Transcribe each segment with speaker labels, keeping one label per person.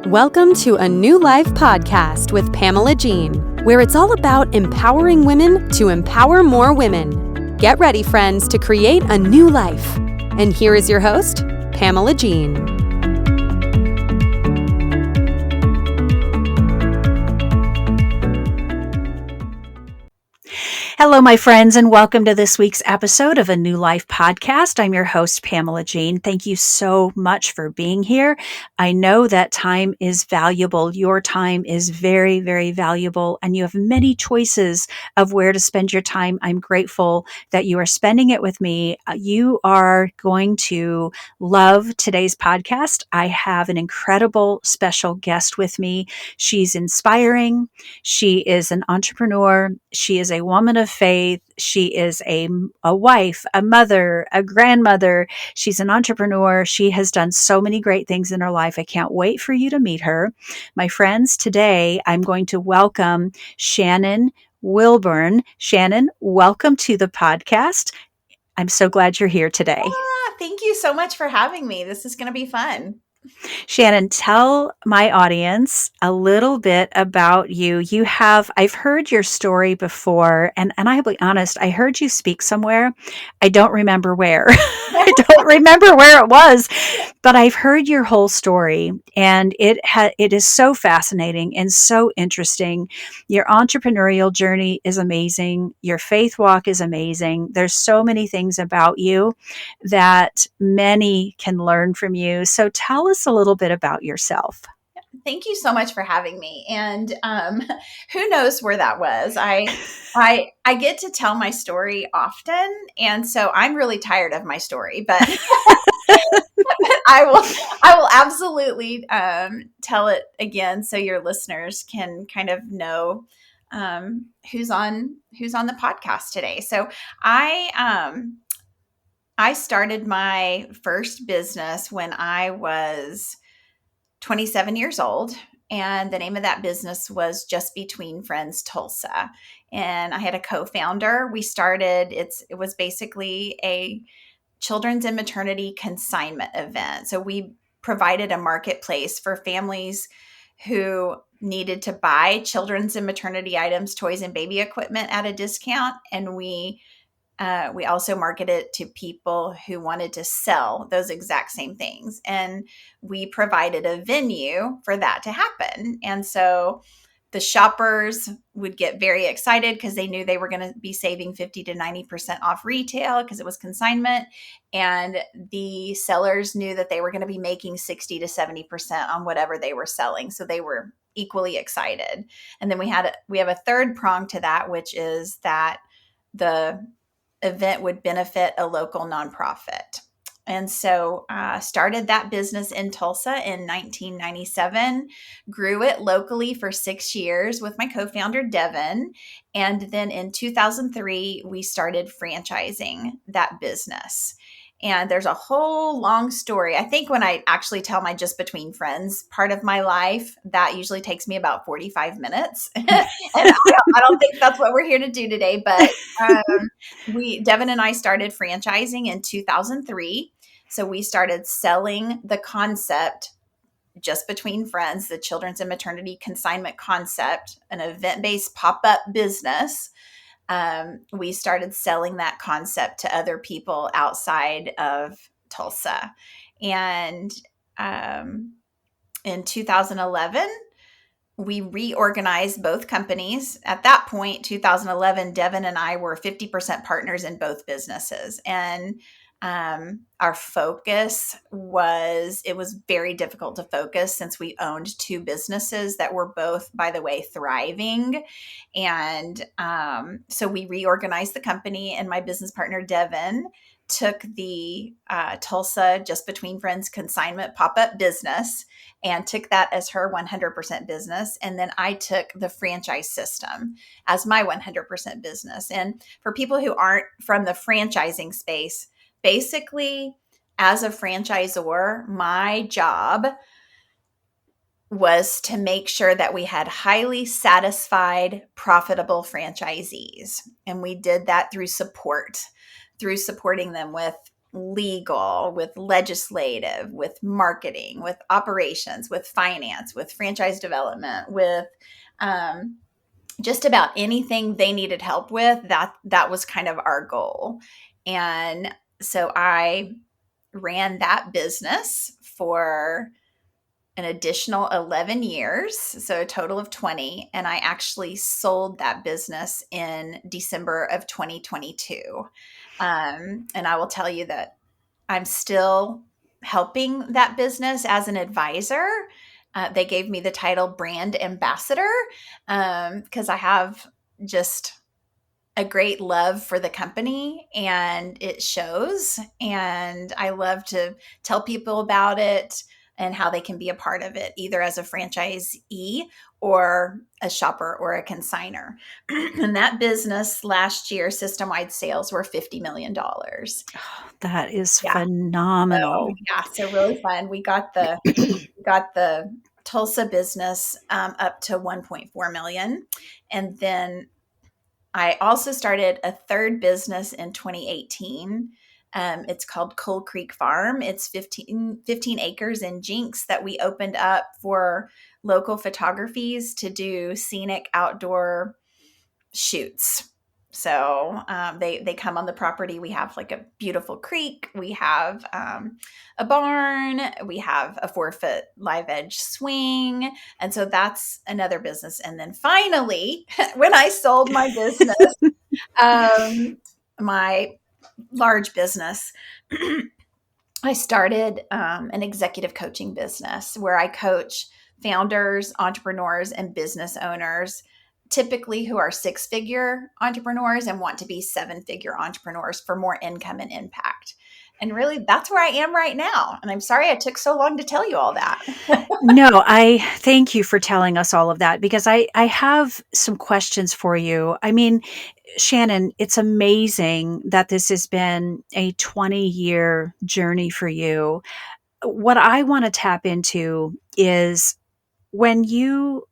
Speaker 1: Welcome to a New Life podcast with Pamela Jean, where it's all about empowering women to empower more women. Get ready, friends, to create a new life. And here is your host, Pamela Jean.
Speaker 2: Hello, my friends, and welcome to this week's episode of A New Life podcast. I'm your host, Pamela Jean. Thank you so much for being here. I know that time is valuable. Your time is very, very valuable, and you have many choices of where to spend your time. I'm grateful that you are spending it with me. You are going to love today's podcast. I have an incredible special guest with me. She's inspiring. She is an entrepreneur. She is a woman of faith. She is a wife, a mother, a grandmother. She's an entrepreneur. She has done so many great things in her life. I can't wait for you to meet her. My friends, today I'm going to welcome Shannon Wilburn. Shannon, welcome to the podcast. I'm so glad you're here today.
Speaker 3: Thank you so much for having me. This is going to be fun.
Speaker 2: Shannon, tell my audience a little bit about you. I've heard your story before, and I'll be honest, I heard you speak somewhere. I don't remember where. I don't remember where it was, but I've heard your whole story, and it is so fascinating and so interesting. Your entrepreneurial journey is amazing. Your faith walk is amazing. There's so many things about you that many can learn from you. So tell us a little bit about yourself.
Speaker 3: Thank you so much for having me. And who knows where that was? I get to tell my story often, and so I'm really tired of my story, but I will absolutely tell it again so your listeners can kind of know who's on the podcast today. So I started my first business when I was 27 years old, and the name of that business was Just Between Friends Tulsa. And I had a co-founder. It was basically a children's and maternity consignment event. So we provided a marketplace for families who needed to buy children's and maternity items, toys, and baby equipment at a discount. And we also marketed to people who wanted to sell those exact same things. And we provided a venue for that to happen. And so the shoppers would get very excited because they knew they were going to be saving 50 to 90% off retail because it was consignment. And the sellers knew that they were going to be making 60 to 70% on whatever they were selling. So they were equally excited. And then we have a third prong to that, which is that the event would benefit a local nonprofit. And so started that business in Tulsa in 1997, grew it locally for 6 years with my co-founder, Devin. And then in 2003, we started franchising that business. And there's a whole long story. I think when I actually tell my Just Between Friends part of my life, that usually takes me about 45 minutes. And I don't think that's what we're here to do today. But Devin and I started franchising in 2003. So we started selling the concept Just Between Friends, the children's and maternity consignment concept, an event-based pop-up business. We started selling that concept to other people outside of Tulsa. And in 2011, we reorganized both companies. At that point, 2011, Devin and I were 50% partners in both businesses. And our focus it was very difficult to focus since we owned two businesses that were both, by the way, thriving. And so we reorganized the company, and my business partner, Devin, took the Tulsa Just Between Friends consignment pop-up business and took that as her 100% business. And then I took the franchise system as my 100% business. And for people who aren't from the franchising space, basically, as a franchisor, my job was to make sure that we had highly satisfied, profitable franchisees. And we did that through supporting them with legal, with legislative, with marketing, with operations, with finance, with franchise development, with just about anything they needed help with. That was kind of our goal. And so I ran that business for an additional 11 years, so a total of 20. And I actually sold that business in December of 2022. And I will tell you that I'm still helping that business as an advisor. They gave me the title brand ambassador because I have just a great love for the company, and it shows. And I love to tell people about it and how they can be a part of it, either as a franchisee or a shopper or a consigner. And that business last year, system-wide sales were $50 million.
Speaker 2: That is
Speaker 3: Yeah.
Speaker 2: phenomenal.
Speaker 3: So really fun. We got the Tulsa business up to 1.4 million. And then I also started a third business in 2018. It's called Coal Creek Farm. It's 15 acres in Jinx that we opened up for local photographies to do scenic outdoor shoots. So they come on the property. We have like a beautiful creek. We have a barn. We have a 4-foot live edge swing. And so that's another business. And then finally, when I sold my business, my large business, I started an executive coaching business where I coach founders, entrepreneurs, and business owners, typically who are 6-figure entrepreneurs and want to be 7-figure entrepreneurs for more income and impact. And really, that's where I am right now. And I'm sorry I took so long to tell you all that.
Speaker 2: No, I thank you for telling us all of that, because I have some questions for you. I mean, Shannon, it's amazing that this has been a 20-year journey for you. What I want to tap into is when you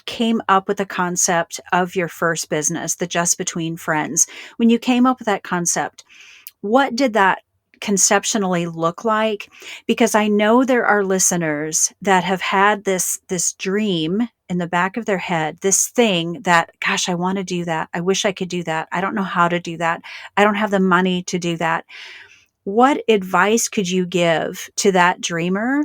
Speaker 2: came up with the concept of your first business, the Just Between Friends, when you came up with that concept, what did that conceptually look like? Because I know there are listeners that have had this dream in the back of their head, this thing that, gosh, I want to do that. I wish I could do that. I don't know how to do that. I don't have the money to do that. What advice could you give to that dreamer,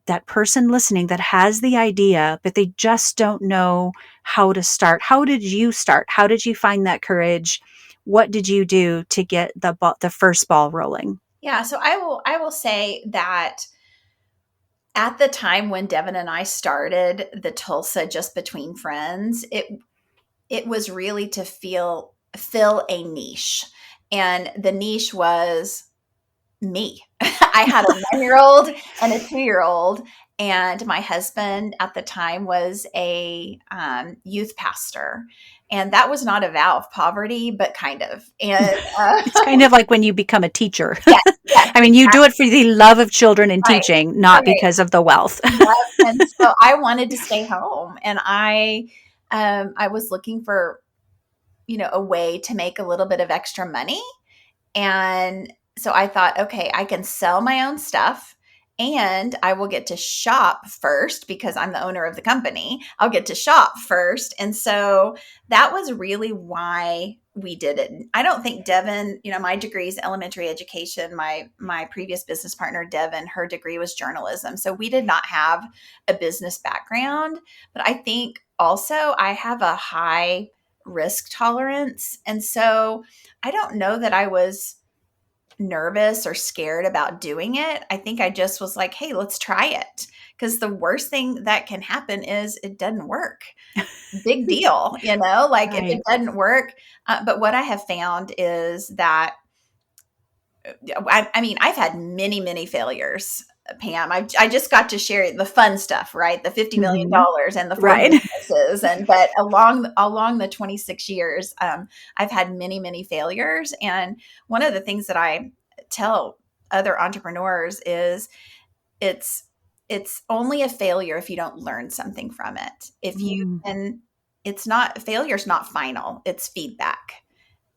Speaker 2: that person listening that has the idea, but they just don't know how to start? How did you start? How did you find that courage? What did you do to get the first ball rolling?
Speaker 3: Yeah, so I will say that at the time when Devin and I started the Tulsa Just Between Friends, it was really to fill a niche. And the niche was me. I had a 1-year-old and a 2-year-old, and my husband at the time was a youth pastor. And that was not a vow of poverty, but kind of. And
Speaker 2: it's kind of like when you become a teacher.
Speaker 3: Yes, yes,
Speaker 2: I mean, you do it for the love of children and
Speaker 3: right,
Speaker 2: teaching, not
Speaker 3: right.
Speaker 2: because of the wealth.
Speaker 3: And so I wanted to stay home, and I was looking for, a way to make a little bit of extra money. And so I thought, okay, I can sell my own stuff and I will get to shop first because I'm the owner of the company. I'll get to shop first. And so that was really why we did it. I don't think Devin, my degree is elementary education. My previous business partner, Devin, her degree was journalism. So we did not have a business background, but I think also I have a high risk tolerance. And so I don't know that I was nervous or scared about doing it. I think I just was like, hey, let's try it. Because the worst thing that can happen is it doesn't work. Big deal, like
Speaker 2: Right.
Speaker 3: if it doesn't work. But what I have found is that, I mean, I've had many, many failures, Pam. I just got to share the fun stuff, right? The $50 million and the 4
Speaker 2: Right.
Speaker 3: businesses. But along the 26 years, I've had many, many failures. And one of the things that I tell other entrepreneurs is it's only a failure if you don't learn something from it. If you can, failure's not final, it's feedback.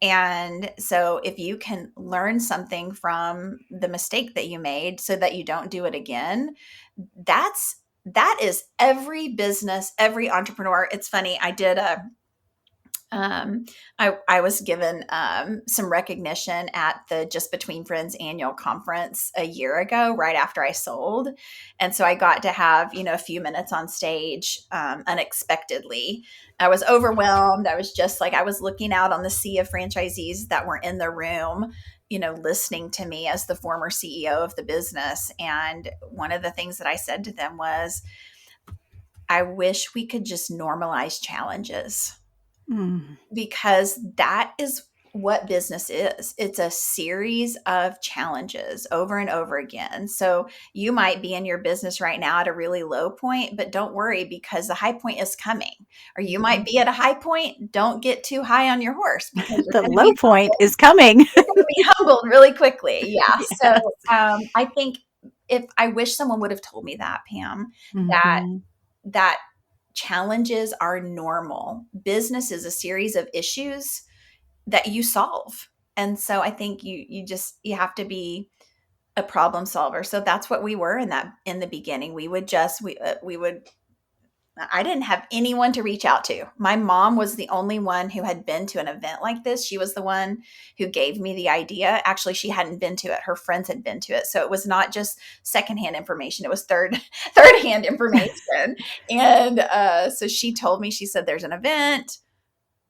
Speaker 3: And so if you can learn something from the mistake that you made so that you don't do it again, that is every business, every entrepreneur. It's funny. Um, I was given some recognition at the Just Between Friends annual conference a year ago, right after I sold. And so I got to have, a few minutes on stage unexpectedly. I was overwhelmed. I was just like, I was looking out on the sea of franchisees that were in the room, listening to me as the former CEO of the business. And one of the things that I said to them was, I wish we could just normalize challenges. Because that is what business is. It's a series of challenges over and over again. So you might be in your business right now at a really low point, but don't worry because the high point is coming. Or you might be at a high point. Don't get too high on your horse because you're
Speaker 2: The
Speaker 3: going to
Speaker 2: low
Speaker 3: be
Speaker 2: point
Speaker 3: humbled.
Speaker 2: is coming.
Speaker 3: You're going to be humbled really quickly. Yeah.
Speaker 2: Yes.
Speaker 3: So I think if I wish someone would have told me that, Pam,
Speaker 2: Mhm.
Speaker 3: that challenges are normal. Business is a series of issues that you solve. And so I think you have to be a problem solver. So that's what we were in the beginning. I didn't have anyone to reach out to. My mom was the only one who had been to an event like this. She was the one who gave me the idea. Actually, she hadn't been to it. Her friends had been to it. So it was not just secondhand information. It was third hand information. And so she told me, she said, there's an event.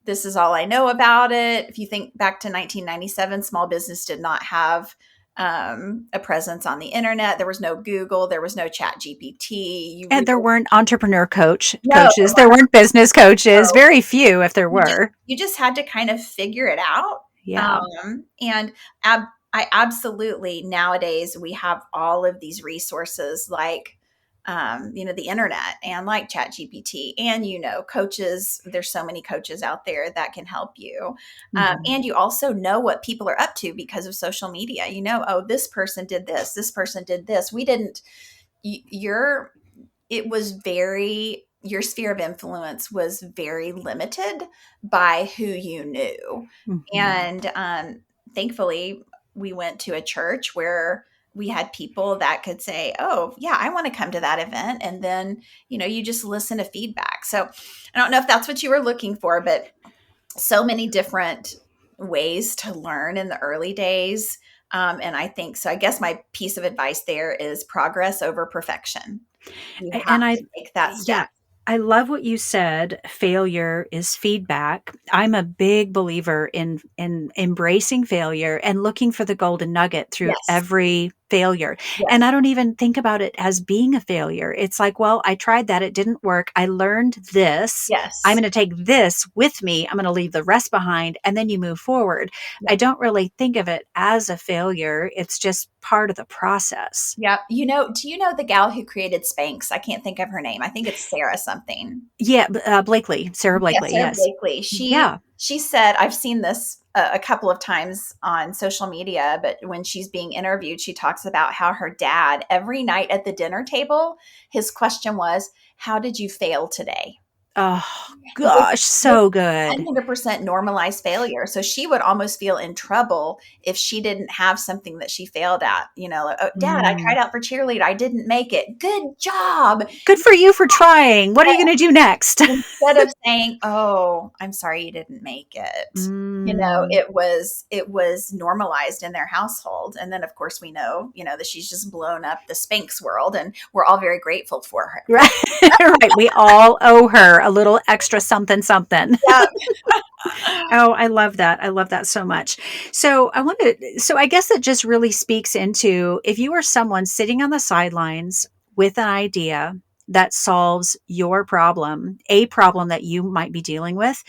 Speaker 3: This is all I know about it. If you think back to 1997, small business did not have a presence on the internet. There was no Google. There was no Chat GPT.
Speaker 2: And there weren't entrepreneur coaches.
Speaker 3: No,
Speaker 2: There weren't business coaches. Very few, if there were.
Speaker 3: you just had to kind of figure it out.
Speaker 2: Yeah.
Speaker 3: And I absolutely, nowadays we have all of these resources like, the internet and like Chat GPT and, coaches. There's so many coaches out there that can help you. And you also know what people are up to because of social media. Oh, this person did this. This person did this. Your sphere of influence was very limited by who you knew. And thankfully, we went to a church where we had people that could say, oh, yeah, I want to come to that event. And then, you just listen to feedback. So I don't know if that's what you were looking for, but so many different ways to learn in the early days. And I think so. I guess my piece of advice there is progress over perfection. You have to take that step.
Speaker 2: Yeah, I love what you said. Failure is feedback. I'm a big believer in embracing failure and looking for the golden nugget through
Speaker 3: Yes.
Speaker 2: every failure.
Speaker 3: Yes.
Speaker 2: And I don't even think about it as being a failure. It's like, well, I tried that. It didn't work. I learned this.
Speaker 3: Yes.
Speaker 2: I'm going to take this with me. I'm going to leave the rest behind. And then you move forward.
Speaker 3: Yeah.
Speaker 2: I don't really think of it as a failure. It's just part of the process.
Speaker 3: Yeah. Do you know the gal who created Spanx? I can't think of her name. I think it's Sarah something.
Speaker 2: Yeah. Blakely, Sarah Blakely.
Speaker 3: Sarah
Speaker 2: Yes.
Speaker 3: Blakely. She said, I've seen this a couple of times on social media, but when she's being interviewed, she talks about how her dad, every night at the dinner table, his question was, how did you fail today?
Speaker 2: Oh, gosh, so good.
Speaker 3: 100% normalized failure. So she would almost feel in trouble if she didn't have something that she failed at. Like, oh, Dad, I tried out for cheerleader. I didn't make it. Good job.
Speaker 2: Good for you for trying. What are you going to do next?
Speaker 3: Instead of saying, oh, I'm sorry you didn't make it. It was normalized in their household. And then of course we know, that she's just blown up the Spanx world and we're all very grateful for her.
Speaker 2: Right. Right. We all owe her a little extra something.
Speaker 3: Yeah.
Speaker 2: Oh, I love that. I love that so much. So I guess that just really speaks into if you are someone sitting on the sidelines with an idea that solves your problem, a problem that you might be dealing with,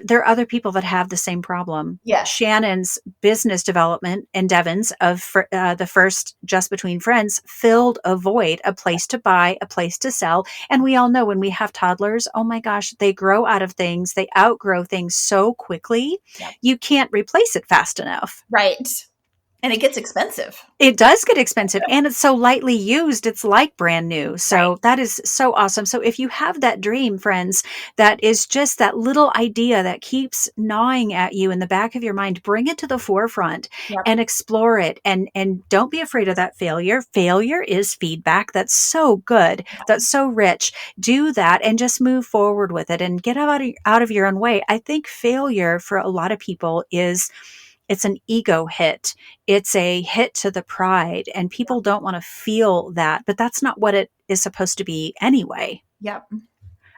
Speaker 2: there are other people that have the same problem.
Speaker 3: Yes.
Speaker 2: Shannon's business development and Devin's of the first Just Between Friends filled a void, a place to buy, a place to sell. And we all know when we have toddlers, oh my gosh, they grow out of things. They outgrow things so quickly.
Speaker 3: Yep.
Speaker 2: You can't replace it fast enough.
Speaker 3: Right. And it gets expensive.
Speaker 2: It does get expensive, and it's so lightly used, it's like brand new.
Speaker 3: Right.
Speaker 2: So that is so awesome. So if you have that dream, friends, that is just that little idea that keeps gnawing at you in the back of your mind, bring it to the forefront
Speaker 3: Yep.
Speaker 2: and explore it. And don't be afraid of that failure. Failure is feedback. That's so good. That's so rich. Do that and just move forward with it and get out of your own way. I think failure for a lot of people it's an ego hit. It's a hit to the pride, and people don't want to feel that, but that's not what it is supposed to be anyway.
Speaker 3: Yep.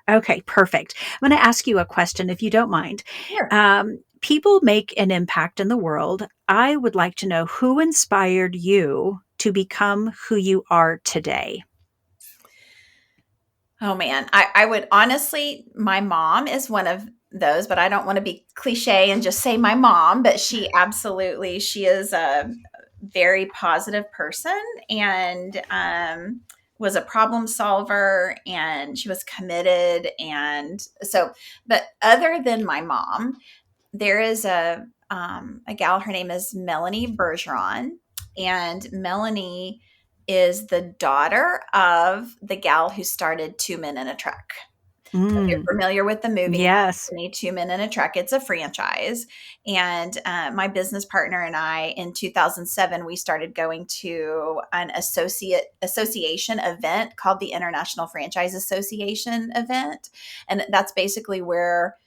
Speaker 2: Okay, perfect. I'm going to ask you a question if you don't mind.
Speaker 3: Sure.
Speaker 2: People make an impact in the world. I would like to know who inspired you to become who you are today.
Speaker 3: Oh man, I would honestly, my mom is one of those, but I don't want to be cliche and just say my mom, but she is a very positive person and was a problem solver and she was committed. And so, but other than my mom, there is a gal, her name is Melanie Bergeron, and Melanie is the daughter of the gal who started Two Men in a Truck. So if you're
Speaker 2: Mm,
Speaker 3: familiar with the movie
Speaker 2: yes.
Speaker 3: Two Men in a Truck, it's a franchise. And my business partner and I, in 2007, we started going to an association event called the International Franchise Association event. And that's basically where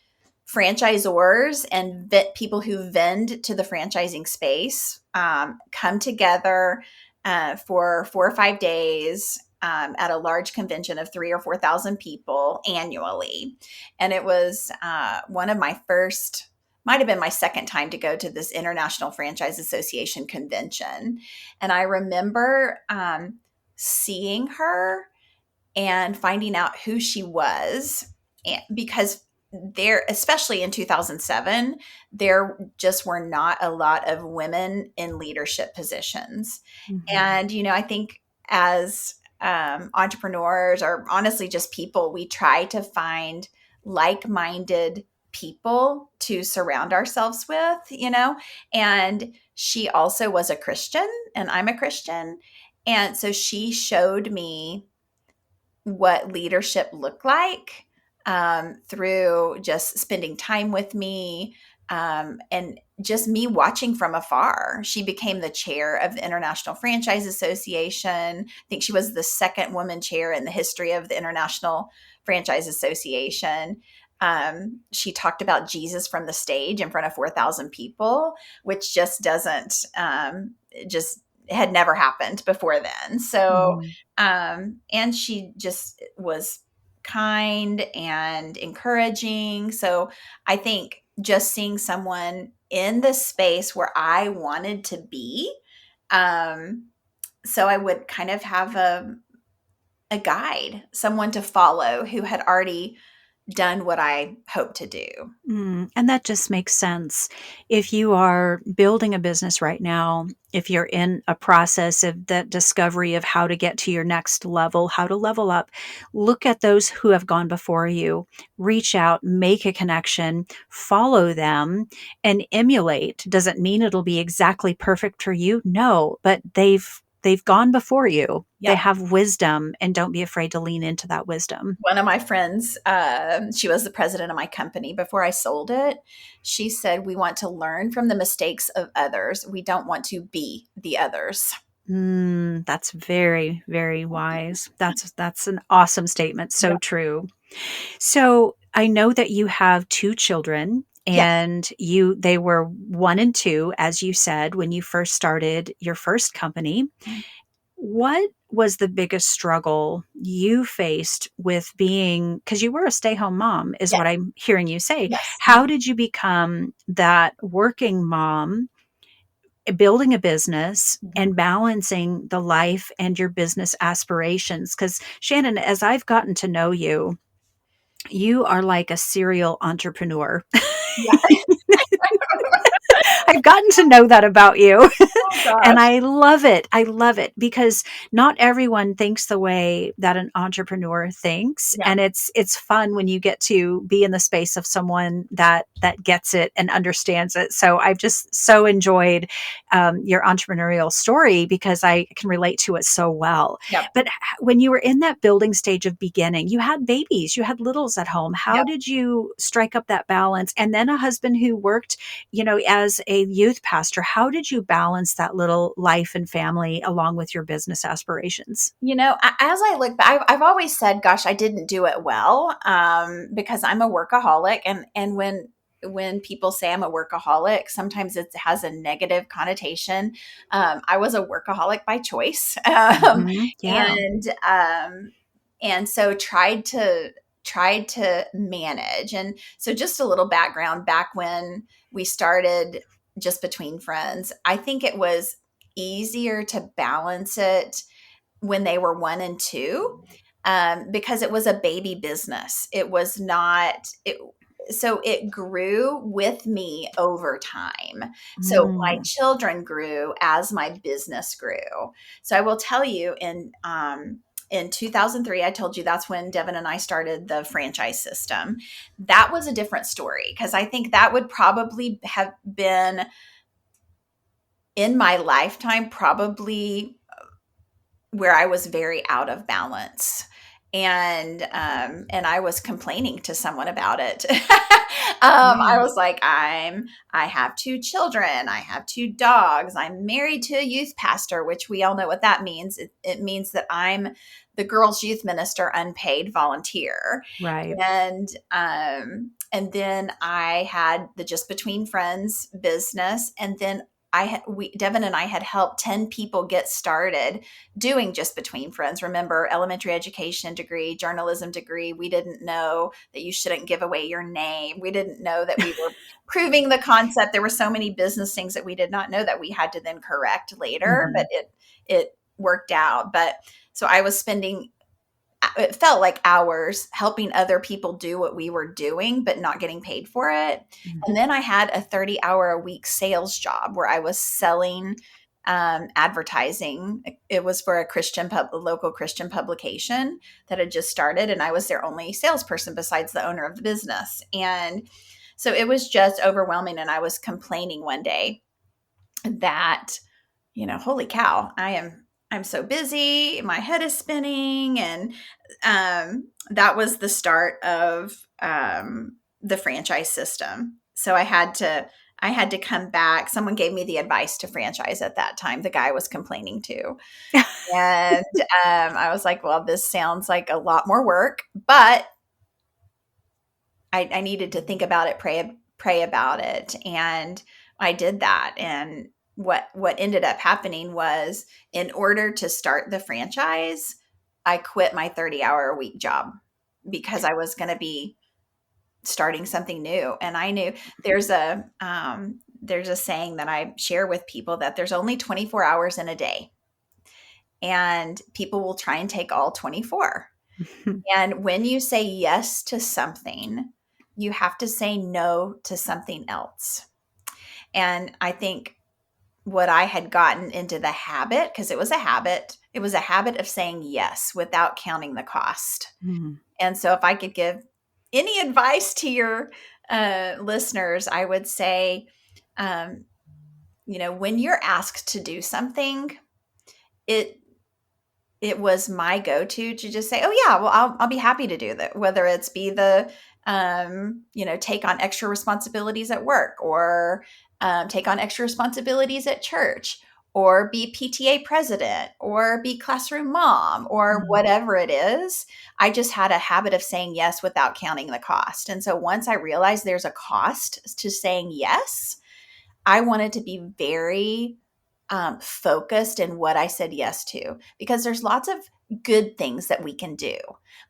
Speaker 3: franchisors and people who vend to the franchising space come together for 4 or 5 days at a large convention of 3,000 or 4,000 people annually. And it was one of my first, might have been my second time to go to this International Franchise Association convention. And I remember seeing her and finding out who she was, because there, especially in 2007, there just were not a lot of women in leadership positions.
Speaker 2: Mhm.
Speaker 3: And, I think as entrepreneurs, or honestly just people, we try to find like-minded people to surround ourselves with, and she also was a Christian and I'm a Christian. And so she showed me what leadership looked like through just spending time with me and just me watching from afar. She became the chair of the International Franchise Association. I think she was the second woman chair in the history of the International Franchise Association. She talked about Jesus from the stage in front of 4,000 people, which just doesn't, just had never happened before then. So,
Speaker 2: Mhm.
Speaker 3: and she just was kind and encouraging. So I think just seeing someone in the space where I wanted to be, um, so I would kind of have a guide, someone to follow who had already done what I hope to do.
Speaker 2: And that just makes sense. If you are building a business right now, if you're in a process of that discovery of how to get to your next level, how to level up, look at those who have gone before you, reach out, make a connection, follow them, and emulate. Doesn't mean it'll be exactly perfect for you. No, but they've gone before you. They
Speaker 3: Yep.
Speaker 2: have wisdom, and don't be afraid to lean into that wisdom.
Speaker 3: One of my friends, she was the president of my company before I sold it. She said, "We want to learn from the mistakes of others. We don't want to be the others."
Speaker 2: That's very, very wise. That's an awesome statement. So
Speaker 3: Yeah.
Speaker 2: true. So I know that you have two children
Speaker 3: Yes.
Speaker 2: and they were 1 and 2, as you said, when you first started your first company. What was the biggest struggle you faced with being, because you were a stay-home mom, is what
Speaker 3: Yes.
Speaker 2: I'm hearing you say.
Speaker 3: Yes.
Speaker 2: How did you become that working mom, building a business
Speaker 3: Mhm.
Speaker 2: and balancing the life and your business aspirations? Because Shannon, as I've gotten to know you, you are like a serial entrepreneur.
Speaker 3: Yeah.
Speaker 2: I I've gotten to know that about you.
Speaker 3: Oh
Speaker 2: And
Speaker 3: gosh.
Speaker 2: I love it. I love it because not everyone thinks the way that an entrepreneur thinks.
Speaker 3: Yeah.
Speaker 2: And it's fun when you get to be in the space of someone that gets it and understands it. So I've just so enjoyed your entrepreneurial story because I can relate to it so well.
Speaker 3: Yep.
Speaker 2: But when you were in that building stage of beginning, you had babies, you had littles at home. How
Speaker 3: Yep.
Speaker 2: did you strike up that balance? And then a husband who worked, as a youth pastor, how did you balance that little life and family along with your business aspirations?
Speaker 3: As I look back, I've always said, gosh, I didn't do it well, because I'm a workaholic. And when people say I'm a workaholic, sometimes it has a negative connotation. I was a workaholic by choice.
Speaker 2: Yeah.
Speaker 3: And so tried to manage. And so just a little background, back when we started Just Between Friends, I think it was easier to balance it when they were 1 and 2, because it was a baby business. It was not it. So it grew with me over time. So my
Speaker 2: Mm.
Speaker 3: children grew as my business grew. So I will tell you, in 2003, I told you that's when Devin and I started the franchise system. That was a different story, because I think that would probably have been, in my lifetime, probably where I was very out of balance. And I was complaining to someone about it. I
Speaker 2: Yeah.
Speaker 3: was like, I have 2 children, I have 2 dogs, I'm married to a youth pastor, which we all know what that means. It means that I'm the girls' youth minister, unpaid volunteer.
Speaker 2: Right.
Speaker 3: And then I had the Just Between Friends business, and then Devin and I had helped 10 people get started doing Just Between Friends. Remember, elementary education degree, journalism degree. We didn't know that you shouldn't give away your name. We didn't know that we were proving the concept. There were so many business things that we did not know that we had to then correct later,
Speaker 2: Mhm.
Speaker 3: but it worked out. But so I was spending, it felt like hours helping other people do what we were doing, but not getting paid for it.
Speaker 2: Mhm.
Speaker 3: And then I had a 30-hour-a-week sales job where I was selling advertising. It was for a local Christian publication that had just started, and I was their only salesperson besides the owner of the business. And so it was just overwhelming. And I was complaining one day that, holy cow, I'm so busy, my head is spinning. And that was the start of the franchise system. So I had to come back. Someone gave me the advice to franchise at that time, the guy I was complaining to. And I was like, well, this sounds like a lot more work, but I needed to think about it, pray about it. And I did that. And what ended up happening was, in order to start the franchise, I quit my 30-hour-a-week job because I was going to be starting something new. And I knew there's a saying that I share with people, that there's only 24 hours in a day, and people will try and take all 24. And when you say yes to something, you have to say no to something else. And I think what I had gotten into the habit, because it was a habit of saying yes without counting the cost.
Speaker 2: Mhm.
Speaker 3: And so if I could give any advice to your listeners, I would say, when you're asked to do something, it was my go-to to just say, oh yeah, well, I'll be happy to do that. Whether it's be the, take on extra responsibilities at work, or take on extra responsibilities at church, or be PTA president, or be classroom mom, or
Speaker 2: Mhm.
Speaker 3: whatever it is. I just had a habit of saying yes without counting the cost. And so once I realized there's a cost to saying yes, I wanted to be very focused in what I said yes to, because there's lots of good things that we can do,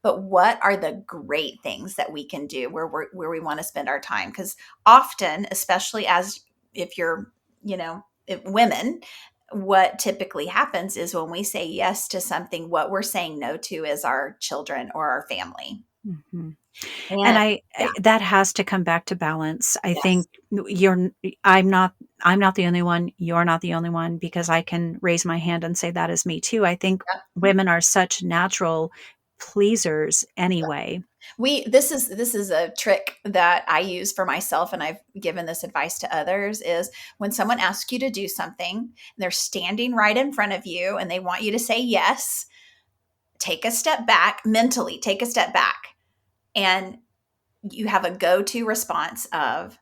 Speaker 3: but what are the great things that we can do where we want to spend our time? Because often, especially as if you're, if women, what typically happens is, when we say yes to something, what we're saying no to is our children or our family.
Speaker 2: Mhm. And
Speaker 3: And yeah,
Speaker 2: that has to come back to balance. I
Speaker 3: yes,
Speaker 2: think you're I'm not I'm not the only one. You're not the only one, because I can raise my hand and say that is me too. I think women are such natural pleasers anyway.
Speaker 3: This is a trick that I use for myself, and I've given this advice to others, is when someone asks you to do something and they're standing right in front of you and they want you to say yes, take a step back, mentally take a step back, and you have a go-to response of,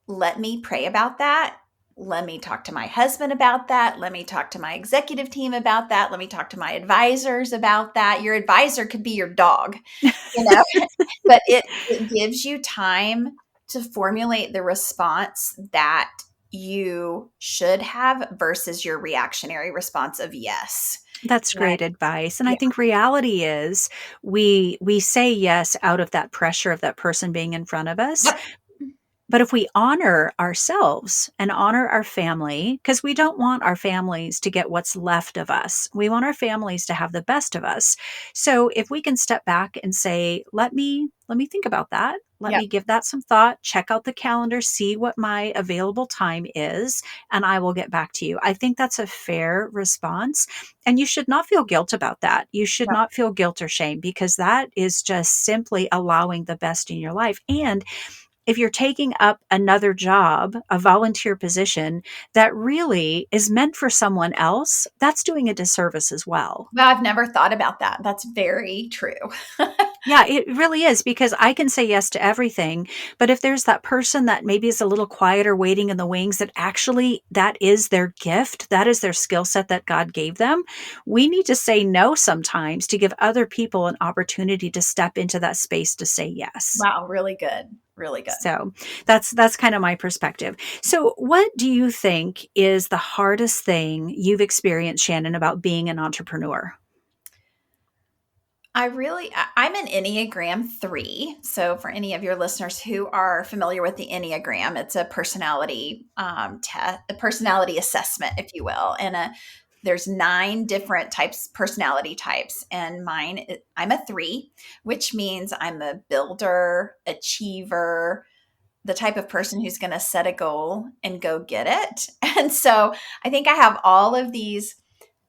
Speaker 3: let me pray about that. Let me talk to my husband about that. Let me talk to my executive team about that. Let me talk to my advisors about that. Your advisor could be your dog, but it gives you time to formulate the response that you should have versus your reactionary response of yes.
Speaker 2: That's
Speaker 3: And
Speaker 2: great advice. And I
Speaker 3: yeah,
Speaker 2: think reality is we say yes out of that pressure of that person being in front of us.
Speaker 3: yep,
Speaker 2: But if we honor ourselves and honor our family, because we don't want our families to get what's left of us, we want our families to have the best of us. So if we can step back and say, let me think about that. Let
Speaker 3: yep,
Speaker 2: me give that some thought, check out the calendar, see what my available time is, and I will get back to you. I think that's a fair response. And you should not feel guilt about that. You should
Speaker 3: yep.
Speaker 2: not feel guilt or shame, because that is just simply allowing the best in your life. And if you're taking up another job, a volunteer position that really is meant for someone else, that's doing a disservice as well.
Speaker 3: Well, I've never thought about that. That's very true.
Speaker 2: Yeah, it really is, because I can say yes to everything. But if there's that person that maybe is a little quieter, waiting in the wings, that actually that is their gift, that is their skill set that God gave them, we need to say no sometimes to give other people an opportunity to step into that space to say yes.
Speaker 3: Wow, really good. Really good.
Speaker 2: So that's kind of my perspective. So what do you think is the hardest thing you've experienced, Shannon, about being an entrepreneur?
Speaker 3: I'm an Enneagram 3. So for any of your listeners who are familiar with the Enneagram, it's a personality test, a personality assessment, if you will. And there's 9 different personality types. And I'm a 3, which means I'm a builder, achiever, the type of person who's going to set a goal and go get it. And so I think I have all of these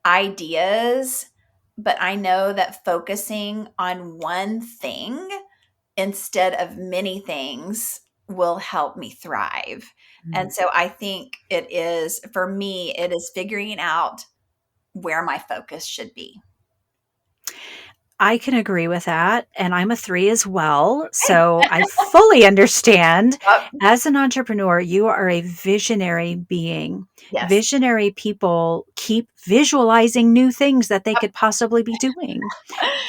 Speaker 3: ideas, but I know that focusing on one thing instead of many things will help me thrive. And so I think for me, it is figuring out where my focus should be.
Speaker 2: I can agree with that. And I'm a 3 as well. So I fully understand.
Speaker 3: Yep.
Speaker 2: As an entrepreneur, you are a visionary being.
Speaker 3: Yes.
Speaker 2: Visionary people keep visualizing new things that they could possibly be doing.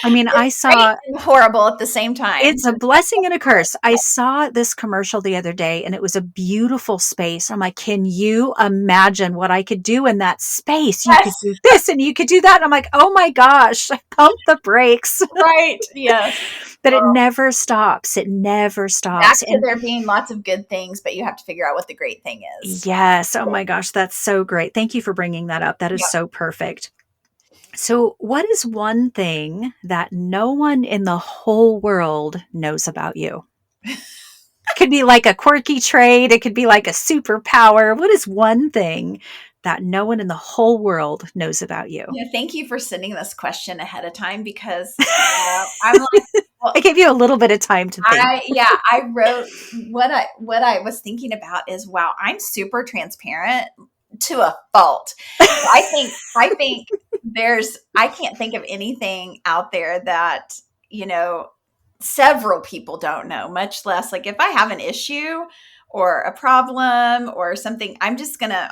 Speaker 2: I mean, I
Speaker 3: It's great
Speaker 2: saw
Speaker 3: and horrible at the same time.
Speaker 2: It's a blessing and a curse. I saw this commercial the other day and it was a beautiful space. I'm like, can you imagine what I could do in that space? You could
Speaker 3: Yes.
Speaker 2: do this and you could do that. And I'm like, oh my gosh, pump the brakes.
Speaker 3: Right. Yes.
Speaker 2: But it never stops. It never
Speaker 3: Back
Speaker 2: stops.
Speaker 3: to
Speaker 2: And
Speaker 3: there being lots of good things, but you have to figure out what the great thing is.
Speaker 2: yes, oh my gosh, that's so great. Thank you for bringing that up. That is
Speaker 3: Yep.
Speaker 2: so perfect. So, what is one thing that no one in the whole world knows about you? Could be like a quirky trait. It could be like a superpower. What is one thing that no one in the whole world knows about you?
Speaker 3: Yeah, thank you for sending this question ahead of time because I'm like, well,
Speaker 2: I gave you a little bit of time to think.
Speaker 3: I wrote what I was thinking about is, wow, I'm super transparent to a fault. So I think I can't think of anything out there that, several people don't know, much less like if I have an issue or a problem or something, I'm just gonna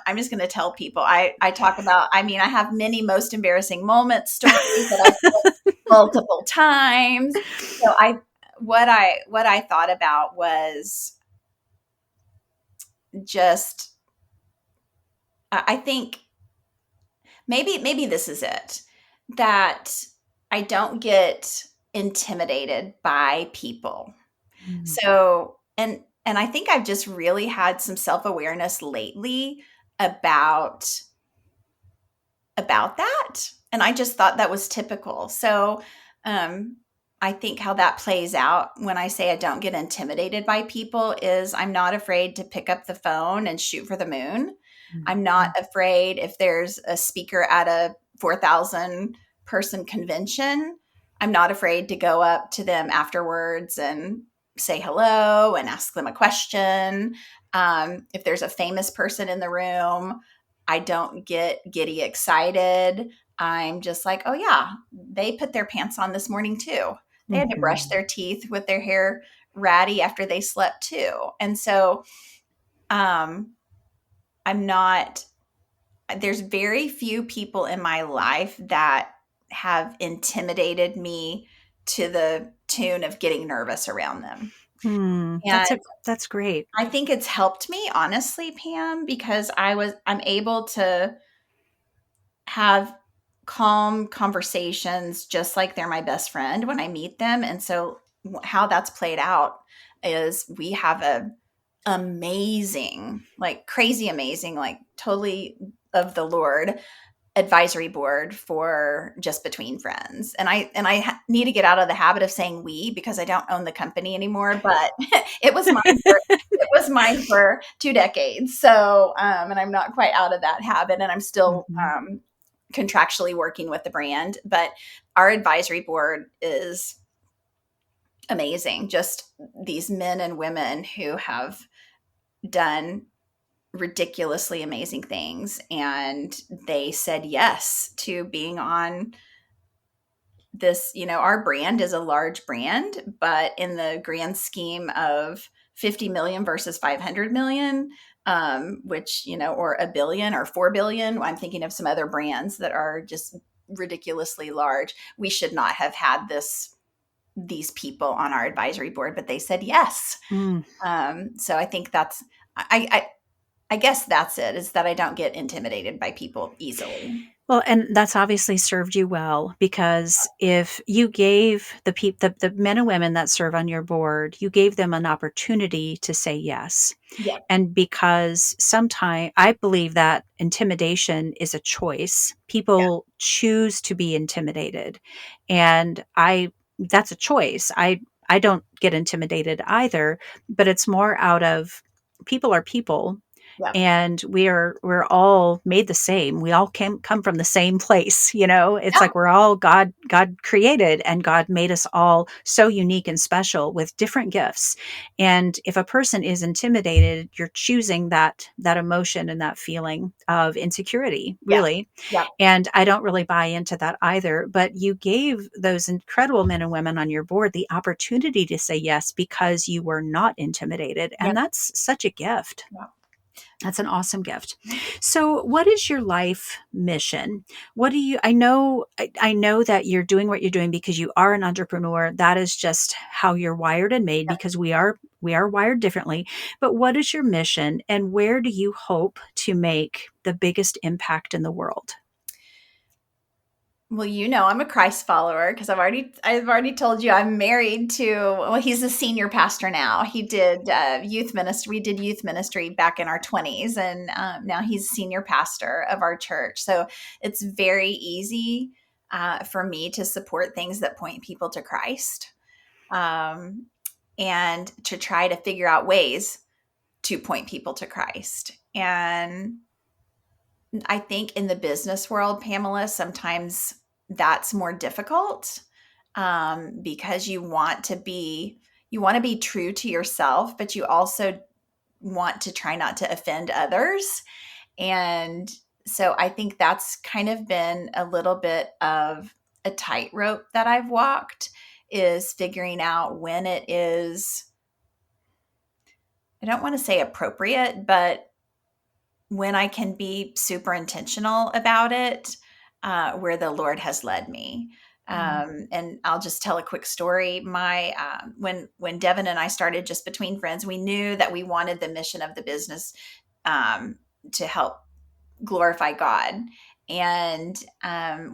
Speaker 3: tell people. I talk about, I have many most embarrassing moments stories that I've told multiple times. So what I thought about was just, I think maybe this is it, that I don't get intimidated by people.
Speaker 2: Mm.
Speaker 3: So, and I think I've just really had some self-awareness lately about that. And I just thought that was typical. So, I think how that plays out when I say I don't get intimidated by people is I'm not afraid to pick up the phone and shoot for the moon. I'm not afraid if there's a speaker at a 4,000 person convention. I'm not afraid to go up to them afterwards and say hello and ask them a question. If there's a famous person in the room, I don't get giddy excited. I'm just like, oh, yeah, they put their pants on this morning too. They had to brush their teeth with their hair ratty after they slept too. And so I'm not, there's very few people in my life that have intimidated me to the tune of getting nervous around them. And
Speaker 2: That's great.
Speaker 3: I think it's helped me, honestly, Pam, because I'm able to have calm conversations just like they're my best friend when I meet them. And so how that's played out is we have a amazing, like crazy amazing, like totally of the Lord advisory board for Just Between Friends. And I need to get out of the habit of saying we because I don't own the company anymore, but it was mine for 2 decades. So, and I'm not quite out of that habit, and I'm still, contractually working with the brand, but our advisory board is amazing. Just these men and women who have done ridiculously amazing things, and they said yes to being on this. Our brand is a large brand, but in the grand scheme of 50 million versus 500 million, which, or a billion or 4 billion, I'm thinking of some other brands that are just ridiculously large. We should not have had these people on our advisory board, but they said yes. So I think I guess that's it, is that I don't get intimidated by people easily.
Speaker 2: Well, and that's obviously served you well, because if you gave the men and women that serve on your board, you gave them an opportunity to say yes.
Speaker 3: Yeah.
Speaker 2: And because sometimes I believe that intimidation is a choice. People choose to be intimidated. And that's a choice. I don't get intimidated either, but it's more out of people are people.
Speaker 3: Yeah.
Speaker 2: And we're all made the same. We all come from the same place. It's like we're all God created, and God made us all so unique and special with different gifts. And if a person is intimidated, you're choosing that emotion and that feeling of insecurity, really.
Speaker 3: Yeah.
Speaker 2: And I don't really buy into that either. But you gave those incredible men and women on your board the opportunity to say yes because you were not intimidated. And that's such a gift.
Speaker 3: Yeah.
Speaker 2: That's an awesome gift. So what is your life mission? I know that you're doing what you're doing because you are an entrepreneur. That is just how you're wired and made, because we are wired differently. But what is your mission, and where do you hope to make the biggest impact in the world?
Speaker 3: Well, I'm a Christ follower because I've already told you I'm married to, he's a senior pastor now. He did youth ministry. We did youth ministry back in our 20s, and now he's senior pastor of our church. So it's very easy for me to support things that point people to Christ, and to try to figure out ways to point people to Christ. And I think in the business world, Pamela, sometimes that's more difficult, because you want to be true to yourself, but you also want to try not to offend others. And so I think that's kind of been a little bit of a tightrope that I've walked, is figuring out when it is, I don't want to say appropriate, but when I can be super intentional about it, where the Lord has led me. And I'll just tell a quick story. When Devin and I started Just Between Friends, we knew that we wanted the mission of the business to help glorify God. And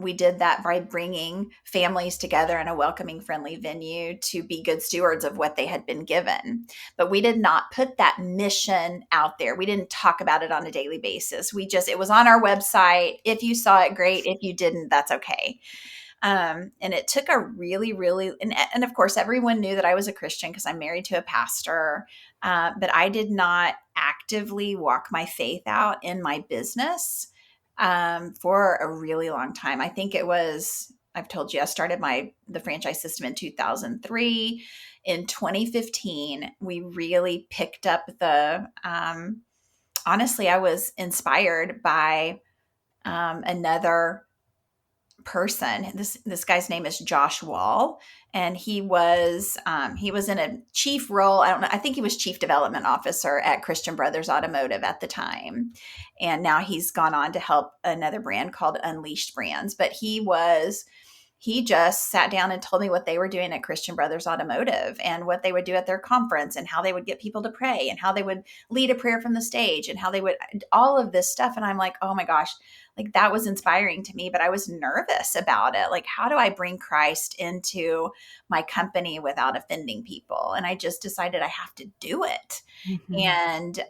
Speaker 3: we did that by bringing families together in a welcoming, friendly venue to be good stewards of what they had been given. But we did not put that mission out there. We didn't talk about it on a daily basis. It was on our website. If you saw it, great. If you didn't, that's okay. And it took a really, really, and of course, everyone knew that I was a Christian because I'm married to a pastor. But I did not actively walk my faith out in my business for a really long time. I think it was, I've told you, I started the franchise system in 2003. In 2015, we really picked up honestly, I was inspired by another person. This guy's name is Josh Wall, and he was in a chief role. I don't know. I think he was chief development officer at Christian Brothers Automotive at the time, and now he's gone on to help another brand called Unleashed Brands. But he just sat down and told me what they were doing at Christian Brothers Automotive and what they would do at their conference and how they would get people to pray and how they would lead a prayer from the stage and how they would all of this stuff. And I'm like, oh my gosh, like that was inspiring to me, but I was nervous about it. Like, how do I bring Christ into my company without offending people? And I just decided I have to do it. And,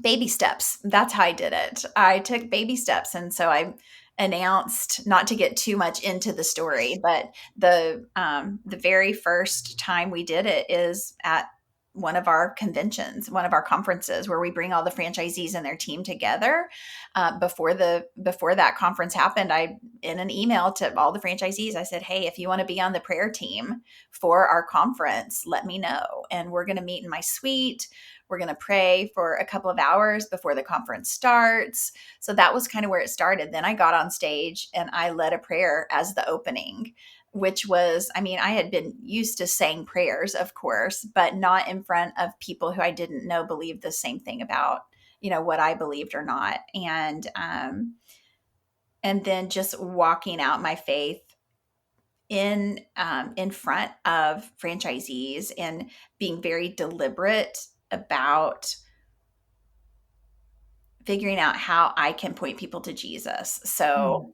Speaker 3: baby steps. That's how I did it. I took baby steps. And so I announced, not to get too much into the story, but the very first time we did it is at one of our conventions, one of our conferences where we bring all the franchisees and their team together. Before that conference happened, in an email to all the franchisees, I said, hey, if you want to be on the prayer team for our conference, let me know. And we're going to meet in my suite. We're going to pray for a couple of hours before the conference starts. So that was kind of where it started. Then I got on stage and I led a prayer as the opening, which was, I mean, I had been used to saying prayers, of course, but not in front of people who I didn't know believed the same thing about, what I believed or not. And then just walking out my faith in front of franchisees and being very deliberate about figuring out how I can point people to Jesus. So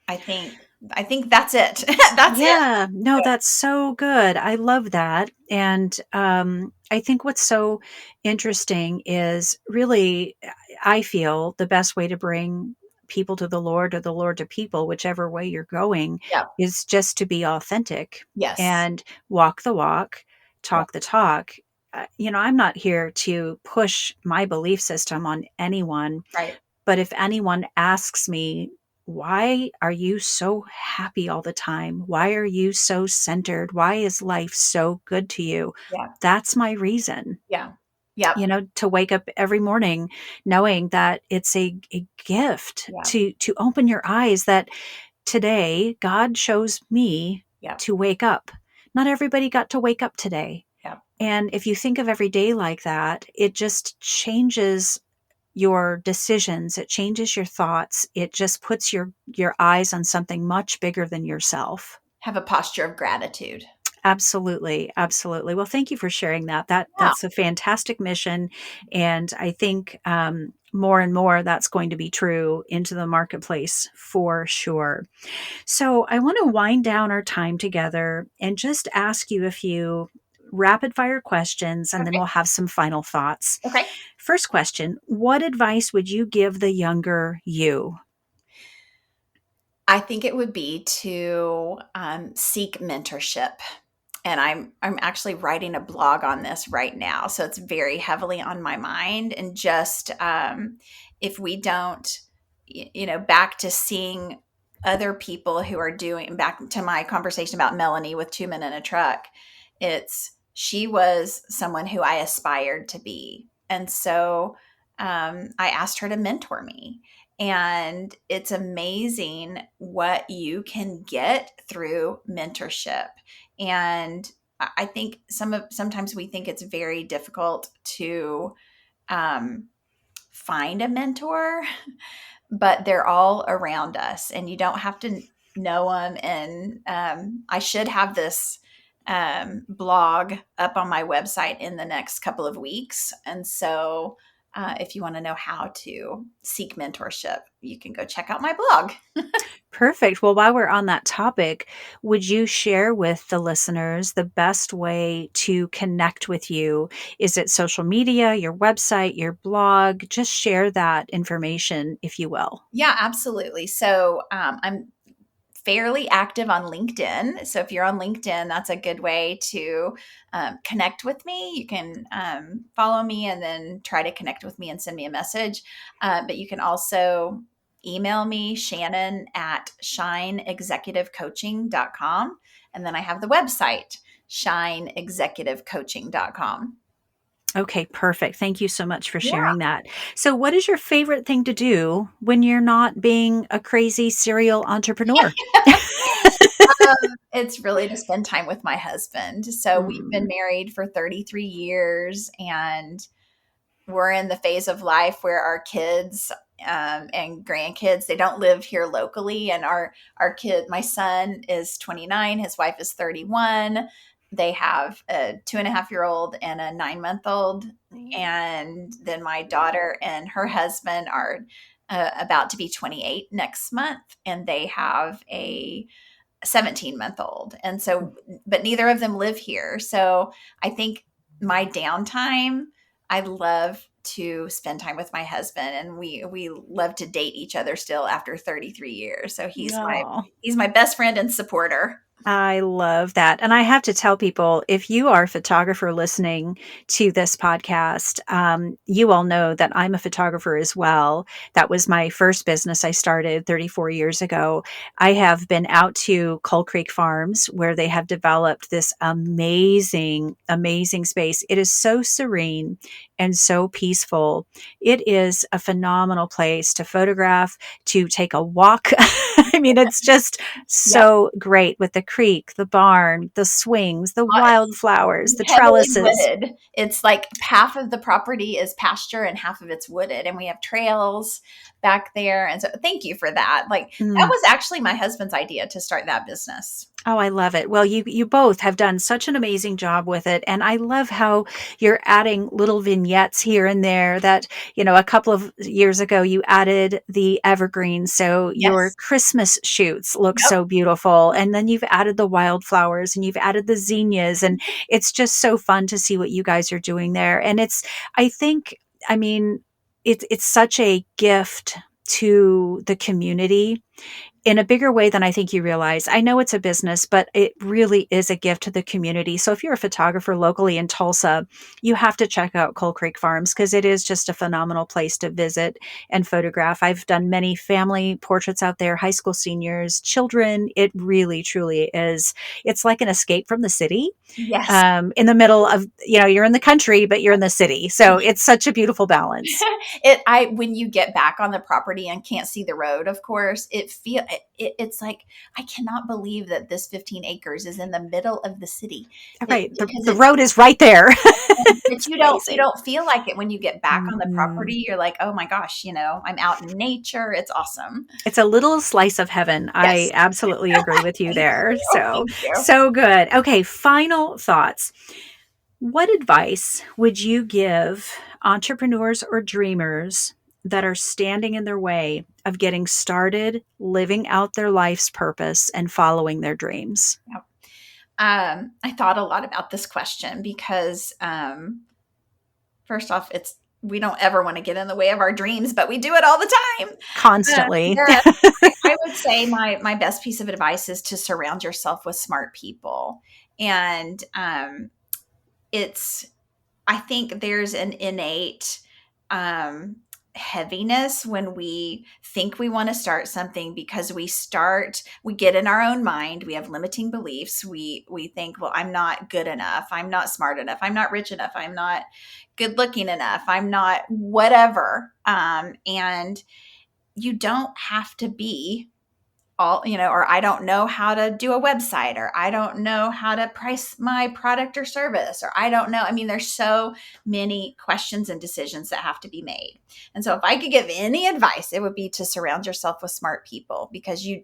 Speaker 3: I think that's it. That's it.
Speaker 2: No, that's so good. I love that. And I think what's so interesting is really, I feel the best way to bring people to the Lord or the Lord to people, whichever way you're going,
Speaker 3: Yeah.
Speaker 2: is just to be authentic.
Speaker 3: Yes.
Speaker 2: And walk the walk, talk the talk. I'm not here to push my belief system on anyone.
Speaker 3: Right.
Speaker 2: But if anyone asks me, why are you so happy all the time? Why are you so centered? Why is life so good to you?
Speaker 3: Yeah.
Speaker 2: That's my reason.
Speaker 3: Yeah. Yeah.
Speaker 2: To wake up every morning knowing that it's a gift to open your eyes that today God chose me to wake up. Not everybody got to wake up today.
Speaker 3: Yeah.
Speaker 2: And if you think of every day like that, it just changes your decisions. It changes your thoughts. It just puts your eyes on something much bigger than yourself.
Speaker 3: Have a posture of gratitude.
Speaker 2: Absolutely. Absolutely. Well, thank you for sharing that. That's a fantastic mission. And I think more and more that's going to be true into the marketplace for sure. So I want to wind down our time together and just ask you a few rapid fire questions, and then we'll have some final thoughts.
Speaker 3: Okay.
Speaker 2: First question, what advice would you give the younger you?
Speaker 3: I think it would be to seek mentorship. And I'm actually writing a blog on this right now. So it's very heavily on my mind. And just if we don't, back to seeing other people who are back to my conversation about Melanie with 2 Men in a Truck, she was someone who I aspired to be. And so I asked her to mentor me. And it's amazing what you can get through mentorship. And I think sometimes we think it's very difficult to find a mentor, but they're all around us and you don't have to know them. And I should have this blog up on my website in the next couple of weeks. And so if you want to know how to seek mentorship, you can go check out my blog.
Speaker 2: Perfect. Well, while we're on that topic, would you share with the listeners the best way to connect with you? Is it social media, your website, your blog? Just share that information, if you will.
Speaker 3: Yeah, absolutely. So I'm fairly active on LinkedIn. So if you're on LinkedIn, that's a good way to connect with me. You can follow me and then try to connect with me and send me a message. But you can also email me, Shannon at shineexecutivecoaching.com. And then I have the website, shineexecutivecoaching.com.
Speaker 2: Okay, perfect. Thank you so much for
Speaker 3: Yeah.
Speaker 2: sharing that. So, what is your favorite thing to do when you're not being a crazy serial entrepreneur?
Speaker 3: It's really to spend time with my husband. So we've been
Speaker 2: Mm,
Speaker 3: married for 33 years, and we're in the phase of life where our kids and grandkids, they don't live here locally. And our kid, my son is 29, his wife is 31. They have a 2.5-year-old and a 9-month-old. And then my daughter and her husband are about to be 28 next month. And they have a 17-month-old. And so, but neither of them live here. So I think my downtime, I love to spend time with my husband, and we love to date each other still after 33 years. So
Speaker 2: no.
Speaker 3: he's my best friend and supporter.
Speaker 2: I love that. And I have to tell people, if you are a photographer listening to this podcast, you all know that I'm a photographer as well. That was my first business I started 34 years ago. I have been out to Coal Creek Farms where they have developed this amazing, amazing space. It is so serene and so peaceful. It is a phenomenal place to photograph, to take a walk. I mean, it's just
Speaker 3: Yep.
Speaker 2: so great with the creek, the barn, the swings, the
Speaker 3: It's
Speaker 2: wildflowers, the
Speaker 3: heavily
Speaker 2: trellises.
Speaker 3: wooded. It's like half of the property is pasture and half of it's wooded. And we have trails back there. And so thank you for that. Like that
Speaker 2: Mm.
Speaker 3: was actually my husband's idea to start that business.
Speaker 2: Oh, I love it. Well, you both have done such an amazing job with it. And I love how you're adding little vignettes here and there that, a couple of years ago you added the evergreens. So your
Speaker 3: Yes.
Speaker 2: Christmas shoots look
Speaker 3: Yep.
Speaker 2: so beautiful. And then you've added the wildflowers and you've added the zinnias. And it's just so fun to see what you guys are doing there. And I think, I mean, it's such a gift to the community in a bigger way than I think you realize. I know it's a business, but it really is a gift to the community. So if you're a photographer locally in Tulsa, you have to check out Coal Creek Farms because it is just a phenomenal place to visit and photograph. I've done many family portraits out there, high school seniors, children. It really, truly is. It's like an escape from the city,
Speaker 3: Yes.
Speaker 2: in the middle of, you're in the country, but you're in the city. So it's such a beautiful balance.
Speaker 3: When you get back on the property and can't see the road, of course, it's like, I cannot believe that this 15 acres is in the middle of the city.
Speaker 2: Right.
Speaker 3: Because
Speaker 2: The
Speaker 3: it's,
Speaker 2: road is right there.
Speaker 3: but
Speaker 2: It's
Speaker 3: you
Speaker 2: amazing.
Speaker 3: don't feel like it when you get back on the
Speaker 2: Mhm.
Speaker 3: property. You're like, oh my gosh, I'm out in nature. It's awesome.
Speaker 2: It's a little slice of heaven. I
Speaker 3: Yes.
Speaker 2: absolutely agree with you
Speaker 3: Thank
Speaker 2: there.
Speaker 3: you.
Speaker 2: So,
Speaker 3: Thank you.
Speaker 2: so good. Okay, final thoughts. What advice would you give entrepreneurs or dreamers that are standing in their way of getting started, living out their life's purpose, and following their dreams?
Speaker 3: Yep. I thought a lot about this question because, first off, we don't ever want to get in the way of our dreams, but we do it all the time.
Speaker 2: Constantly.
Speaker 3: I would say my best piece of advice is to surround yourself with smart people. And I think there's an innate um, heaviness when we think we want to start something because we get in our own mind, we have limiting beliefs. We think, well, I'm not good enough, I'm not smart enough, I'm not rich enough, I'm not good looking enough, I'm not whatever. And you don't have to be or I don't know how to do a website, or I don't know how to price my product or service, or I don't know. I mean, there's so many questions and decisions that have to be made. And so if I could give any advice, it would be to surround yourself with smart people, because you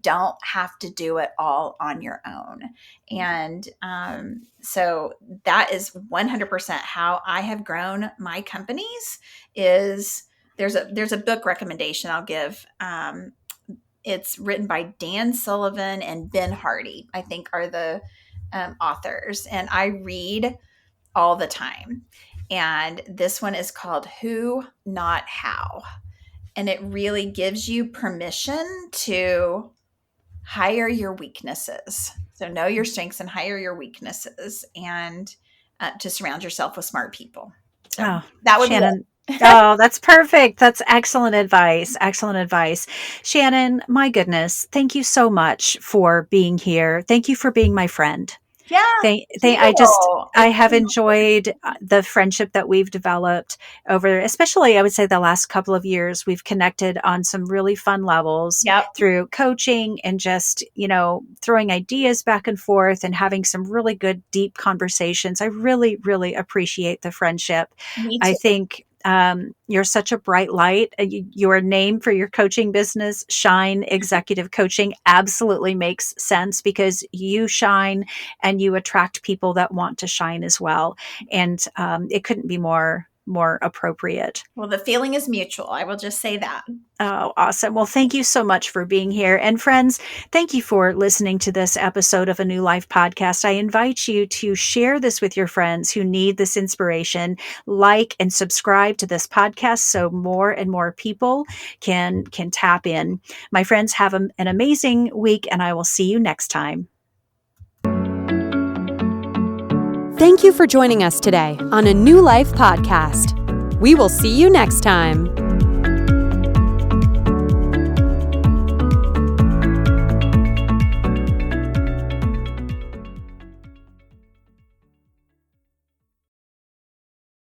Speaker 3: don't have to do it all on your own. And so that is 100% how I have grown my companies. There's a book recommendation I'll give. It's written by Dan Sullivan and Ben Hardy, I think, are the authors. And I read all the time. And this one is called Who, Not How. And it really gives you permission to hire your weaknesses. So know your strengths and hire your weaknesses, and to surround yourself with smart people. So
Speaker 2: Oh,
Speaker 3: that would be
Speaker 2: Shannon.
Speaker 3: it.
Speaker 2: Oh, that's perfect. That's excellent advice. Excellent advice. Shannon, my goodness, thank you so much for being here. Thank you for being my friend.
Speaker 3: Yeah,
Speaker 2: I
Speaker 3: it's
Speaker 2: have
Speaker 3: been
Speaker 2: enjoyed the friendship that we've developed over, especially I would say the last couple of years. We've connected on some really fun levels
Speaker 3: Yep.
Speaker 2: through coaching and just, throwing ideas back and forth and having some really good, deep conversations. I really, really appreciate the friendship.
Speaker 3: Me
Speaker 2: I
Speaker 3: too.
Speaker 2: think you're such a bright light. Your name for your coaching business, Shine Executive Coaching, absolutely makes sense because you shine and you attract people that want to shine as well. And it couldn't be more appropriate.
Speaker 3: Well, the feeling is mutual. I will just say that.
Speaker 2: Oh, awesome. Well, thank you so much for being here. And friends, thank you for listening to this episode of A New Life podcast. I invite you to share this with your friends who need this inspiration, like and subscribe to this podcast so more and more people can tap in. My friends, have an amazing week, and I will see you next time.
Speaker 1: Thank you for joining us today on A New Life podcast. We will see you next time.